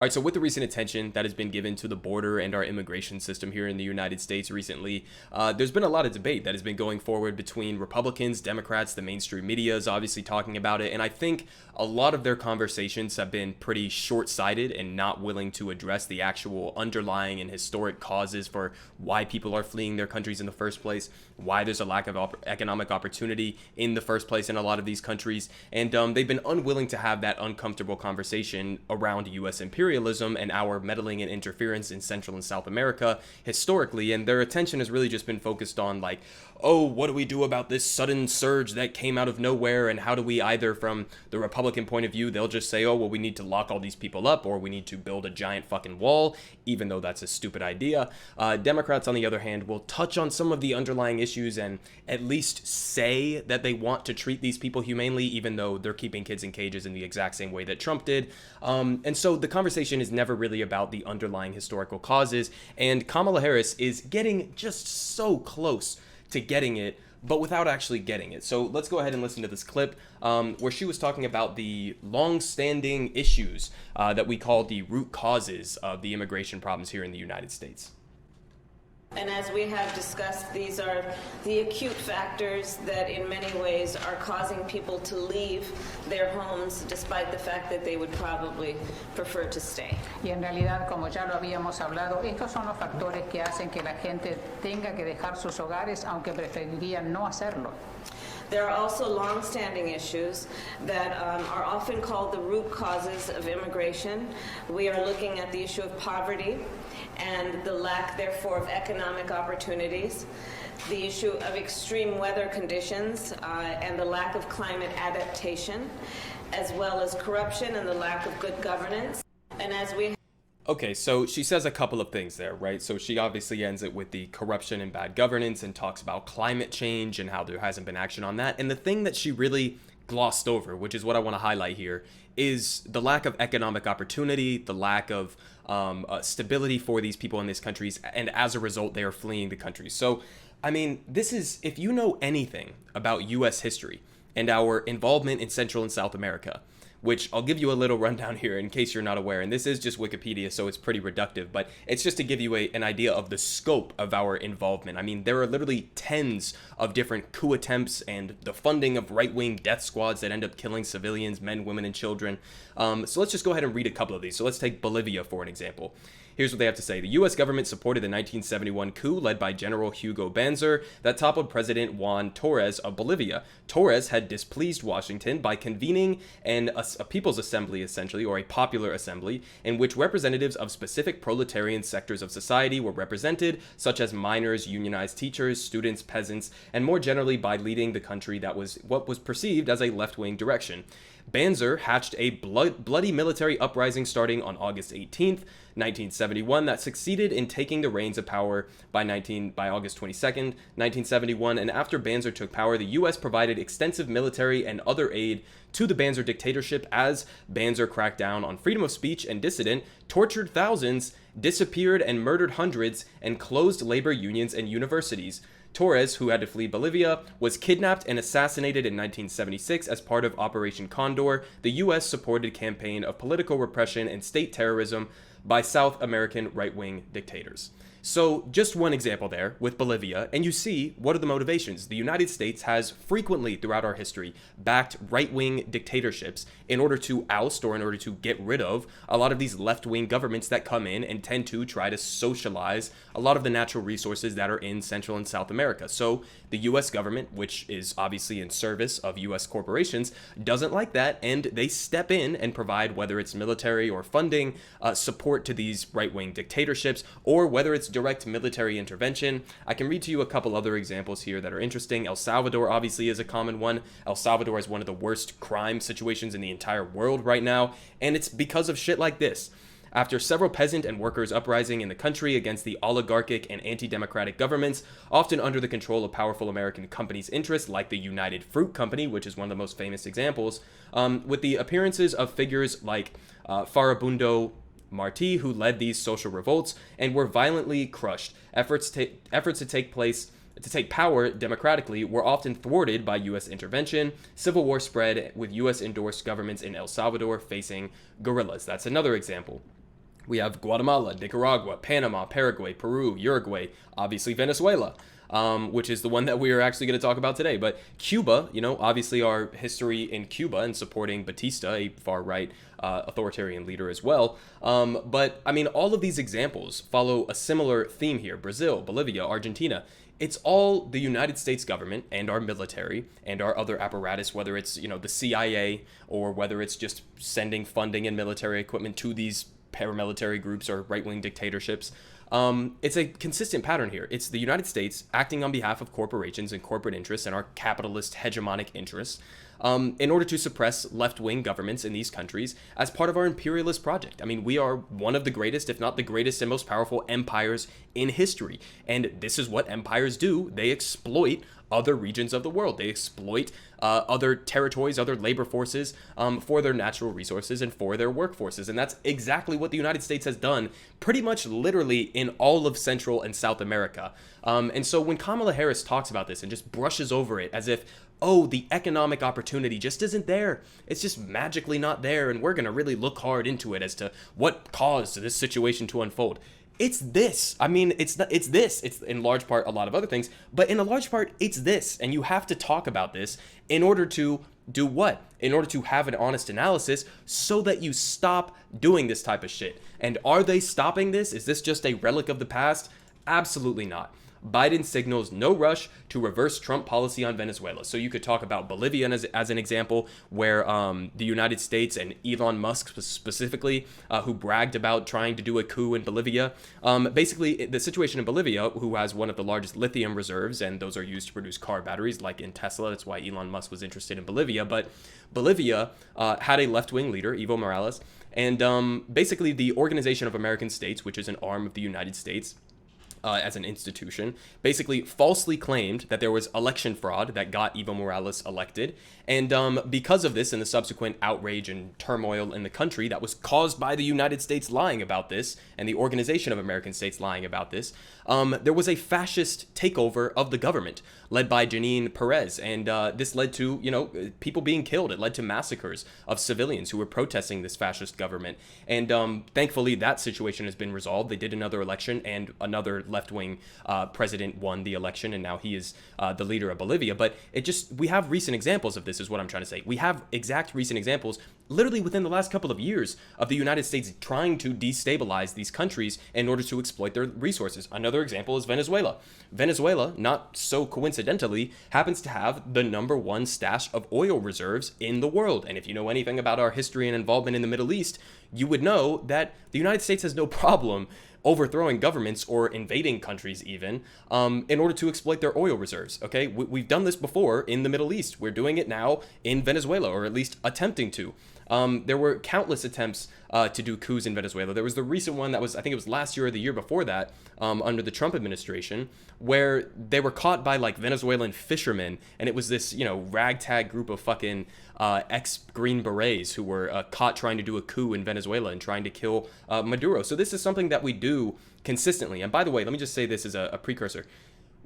All right, so with the recent attention that has been given to the border and our immigration system here in the United States recently, there's been a lot of debate that has been going forward between Republicans, Democrats, the mainstream media is obviously talking about it, and I think a lot of their conversations have been pretty short-sighted and not willing to address the actual underlying and historic causes for why people are fleeing their countries in the first place, why there's a lack of economic opportunity in the first place in a lot of these countries, and they've been unwilling to have that uncomfortable conversation around U.S. imperialism and our meddling and interference in Central and South America historically, and their attention has really just been focused on like, oh, what do we do about this sudden surge that came out of nowhere, and how do we, either from the Republican point of view, they'll just say, oh, well, we need to lock all these people up, or we need to build a giant fucking wall, even though that's a stupid idea. Democrats, on the other hand, will touch on some of the underlying issues and at least say that they want to treat these people humanely, even though they're keeping kids in cages in the exact same way that Trump did. And so the conversation is never really about the underlying historical causes, and Kamala Harris is getting just so close to getting it, but without actually getting it. So let's go ahead and listen to this clip where she was talking about the long-standing issues that we call the root causes of the immigration problems here in the United States. And as we have discussed, these are the acute factors that in many ways are causing people to leave their homes despite the fact that they would probably prefer to stay. Y en realidad, como ya lo habíamos hablado, estos son los factores que hacen que la gente tenga que dejar sus hogares, aunque preferirían no hacerlo. There are also long-standing issues that are often called the root causes of immigration. We are looking at the issue of poverty and the lack, therefore, of economic opportunities, the issue of extreme weather conditions and the lack of climate adaptation, as well as corruption and the lack of good governance. And as we Okay, so she says a couple of things there, right? So she obviously ends it with the corruption and bad governance and talks about climate change and how there hasn't been action on that. And the thing that she really glossed over, which is what I want to highlight here, is the lack of economic opportunity, the lack of stability for these people in these countries, and as a result, they are fleeing the country. So, I mean, this is, if you know anything about U.S. history and our involvement in Central and South America, which I'll give you a little rundown here in case you're not aware, and this is just Wikipedia, so it's pretty reductive, but it's just to give you an idea of the scope of our involvement. I mean, there are literally tens of different coup attempts and the funding of right-wing death squads that end up killing civilians, men, women, and children. So let's just go ahead and read a couple of these. So let's take Bolivia for an example. Here's what they have to say. The U.S. government supported the 1971 coup led by General Hugo Banzer that toppled President Juan Torres of Bolivia. Torres had displeased Washington by convening a people's assembly, essentially, or a popular assembly, in which representatives of specific proletarian sectors of society were represented, such as miners, unionized teachers, students, peasants, and more generally by leading the country that was what was perceived as a left-wing direction. Banzer hatched a bloody military uprising starting on August 18th, 1971, that succeeded in taking the reins of power by August 22nd, 1971, and after Banzer took power, the U.S. provided extensive military and other aid to the Banzer dictatorship as Banzer cracked down on freedom of speech and dissident, tortured thousands, disappeared and murdered hundreds, and closed labor unions and universities. Torres, who had to flee Bolivia, was kidnapped and assassinated in 1976 as part of Operation Condor, the U.S.-supported campaign of political repression and state terrorism by South American right-wing dictators. So just one example there with Bolivia, and you see what are the motivations. The United States has frequently throughout our history backed right-wing dictatorships in order to oust or in order to get rid of a lot of these left-wing governments that come in and tend to try to socialize a lot of the natural resources that are in Central and South America. So the U.S. government, which is obviously in service of U.S. corporations, doesn't like that, and they step in and provide, whether it's military or funding, support to these right-wing dictatorships, or whether it's direct military intervention. I can read to you a couple other examples here that are interesting. El Salvador obviously is a common one. El Salvador has one of the worst crime situations in the entire world right now, and it's because of shit like this. After several peasant and workers uprising in the country against the oligarchic and anti-democratic governments, often under the control of powerful American companies' interests, like the United Fruit Company, which is one of the most famous examples, with the appearances of figures like Farabundo Martí, who led these social revolts and were violently crushed. Efforts to take power democratically were often thwarted by U.S. intervention. Civil war spread with U.S.-endorsed governments in El Salvador facing guerrillas. That's another example. We have Guatemala, Nicaragua, Panama, Paraguay, Peru, Uruguay, obviously Venezuela, which is the one that we are actually going to talk about today. But Cuba, obviously our history in Cuba and supporting Batista, a far-right authoritarian leader as well. But, I mean, all of these examples follow a similar theme here. Brazil, Bolivia, Argentina. It's all the United States government and our military and our other apparatus, whether it's, the CIA or whether it's just sending funding and military equipment to these paramilitary groups or right-wing dictatorships. It's a consistent pattern here. It's the United States acting on behalf of corporations and corporate interests and our capitalist hegemonic interests in order to suppress left-wing governments in these countries as part of our imperialist project. I mean, we are one of the greatest, if not the greatest and most powerful empires in history. And this is what empires do. They exploit other regions of the world. They exploit other territories, other labor forces for their natural resources and for their workforces. And that's exactly what the United States has done pretty much literally in all of Central and South America. And so when Kamala Harris talks about this and just brushes over it as if, oh, the economic opportunity just isn't there. It's just magically not there. And we're going to really look hard into it as to what caused this situation to unfold. It's this. I mean, it's this. It's in large part a lot of other things, but in a large part, it's this. And you have to talk about this in order to do what? In order to have an honest analysis so that you stop doing this type of shit. And are they stopping this? Is this just a relic of the past? Absolutely not. Biden signals no rush to reverse Trump policy on Venezuela. So you could talk about Bolivia as an example, where the United States and Elon Musk specifically, who bragged about trying to do a coup in Bolivia. Basically, the situation in Bolivia, who has one of the largest lithium reserves, and those are used to produce car batteries, like in Tesla. That's why Elon Musk was interested in Bolivia. But Bolivia had a left-wing leader, Evo Morales, and basically the Organization of American States, which is an arm of the United States, as an institution, basically falsely claimed that there was election fraud that got Evo Morales elected. And because of this and the subsequent outrage and turmoil in the country that was caused by the United States lying about this and the Organization of American States lying about this, there was a fascist takeover of the government led by Janine Perez. And this led to, people being killed. It led to massacres of civilians who were protesting this fascist government. And thankfully, that situation has been resolved. They did another election and another left-wing president won the election, and now he is the leader of Bolivia. But we have recent examples of this, is what I'm trying to say. We have exact recent examples, literally within the last couple of years, of the United States trying to destabilize these countries in order to exploit their resources. Another example is Venezuela. Venezuela, not so coincidentally, happens to have the #1 stash of oil reserves in the world. And if you know anything about our history and involvement in the Middle East, you would know that the United States has no problem overthrowing governments or invading countries even in order to exploit their oil reserves. Okay, we've done this before in the Middle East. We're doing it now in Venezuela, or at least attempting to. There were countless attempts to do coups in Venezuela. There was the recent one that was, I think it was last year or the year before that, under the Trump administration, where they were caught by like Venezuelan fishermen, and it was this, ragtag group of fucking ex-Green Berets who were caught trying to do a coup in Venezuela and trying to kill Maduro. So this is something that we do consistently. And by the way, let me just say this as a precursor.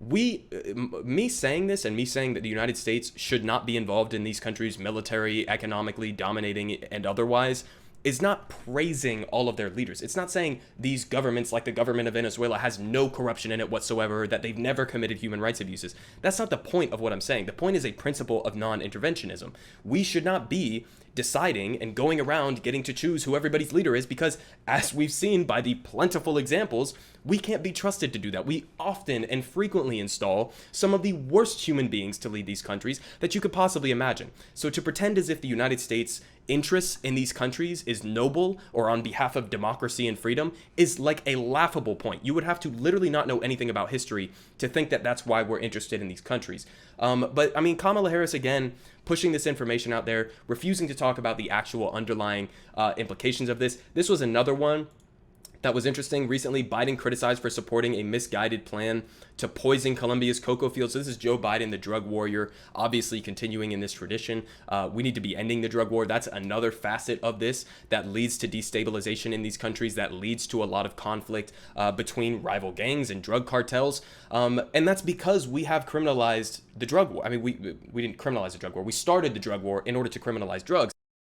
Me saying this and me saying that the United States should not be involved in these countries military, economically, dominating, and otherwise, is not praising all of their leaders. It's not saying these governments, like the government of Venezuela, has no corruption in it whatsoever, that they've never committed human rights abuses. That's not the point of what I'm saying. The point is a principle of non-interventionism. We should not be deciding and going around getting to choose who everybody's leader is, because as we've seen by the plentiful examples, we can't be trusted to do that. We often and frequently install some of the worst human beings to lead these countries that you could possibly imagine. So to pretend as if the United States interests in these countries is noble or on behalf of democracy and freedom is like a laughable point. You would have to literally not know anything about history to think that that's why we're interested in these countries. But I mean, Kamala Harris, again, pushing this information out there, refusing to talk about the actual underlying implications of this. This was another one that was interesting. Recently, Biden criticized for supporting a misguided plan to poison Colombia's cocoa fields. So this is Joe Biden, the drug warrior, obviously continuing in this tradition. We need to be ending the drug war. That's another facet of this that leads to destabilization in these countries, that leads to a lot of conflict between rival gangs and drug cartels. And that's because we have criminalized the drug war. I mean, we didn't criminalize the drug war. We started the drug war in order to criminalize drugs.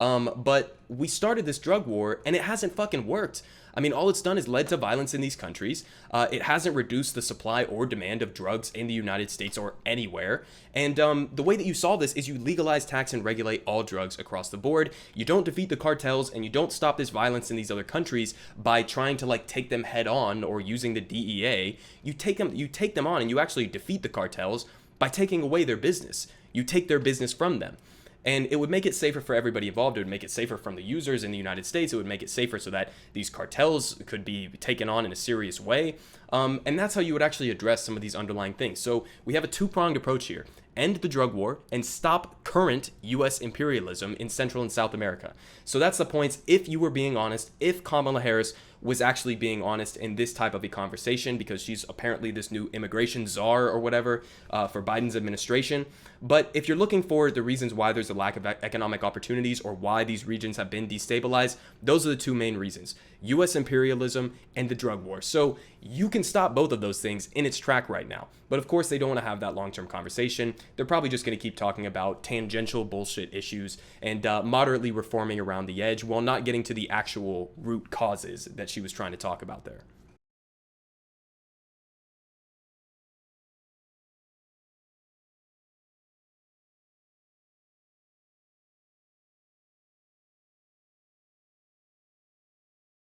But we started this drug war and it hasn't fucking worked. I mean, all it's done is led to violence in these countries. It hasn't reduced the supply or demand of drugs in the United States or anywhere. And the way that you solve this is you legalize, tax, and regulate all drugs across the board. You don't defeat the cartels and you don't stop this violence in these other countries by trying to like take them head on or using the DEA. You take them on and you actually defeat the cartels by taking away their business. You take their business from them. And it would make it safer for everybody involved. It would make it safer from the users in the United States. It would make it safer so that these cartels could be taken on in a serious way. And that's how you would actually address some of these underlying things. So we have a two-pronged approach here. End the drug war and stop current U.S. imperialism in Central and South America. So that's the points. If you were being honest, if Kamala Harris was actually being honest in this type of a conversation, because she's apparently this new immigration czar or whatever for Biden's administration. But if you're looking for the reasons why there's a lack of economic opportunities or why these regions have been destabilized, those are the two main reasons: U.S. imperialism and the drug war. So you can stop both of those things in its track right now. But of course, they don't want to have that long-term conversation. They're probably just going to keep talking about tangential bullshit issues and moderately reforming around the edge while not getting to the actual root causes that she was trying to talk about there.